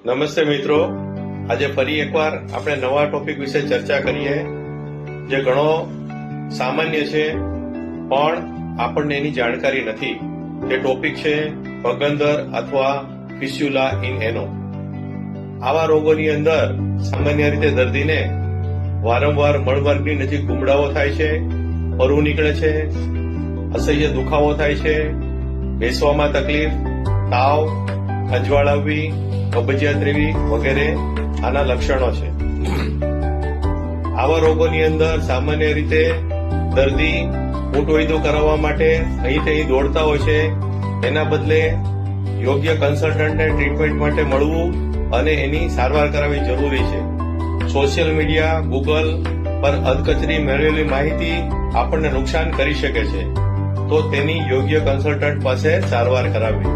નમસ્તે મિત્રો, આજે ફરી એકવાર આપણે નવા ટોપિક વિશે ચર્ચા કરીએ જે ઘણો સામાન્ય છે પણ આપણને એની જાણકારી નથી. તે ટોપિક છે પગંદર અથવા ફિસ્યુલા ઇન એનો. આવા રોગોની અંદર સામાન્ય રીતે દર્દીને વારંવાર મળમાર્ગની નજીક ગુમડાઓ થાય છે, પરવું નીકળે છે, અસહ્ય દુખાવો થાય છે, બેસવામાં તકલીફ, તાવ, ખંજવાળ આવવી, કબજિયાત રહેવી વગેરે આના લક્ષણો છે. આવા રોગોની અંદર સામાન્ય રીતે દર્દી ઊંટવૈદ્યો કરાવવા માટે અહીંથી અહીં દોડતા હોય છે. એના બદલે યોગ્ય કન્સલ્ટન્ટને ટ્રીટમેન્ટ માટે મળવું અને એની સારવાર કરાવવી જરૂરી છે. સોશિયલ મીડિયા, ગૂગલ પર અધકચરી મેળવેલી માહિતી આપણને નુકસાન કરી શકે છે, તો તેની યોગ્ય કન્સલ્ટન્ટ પાસે સારવાર કરાવવી.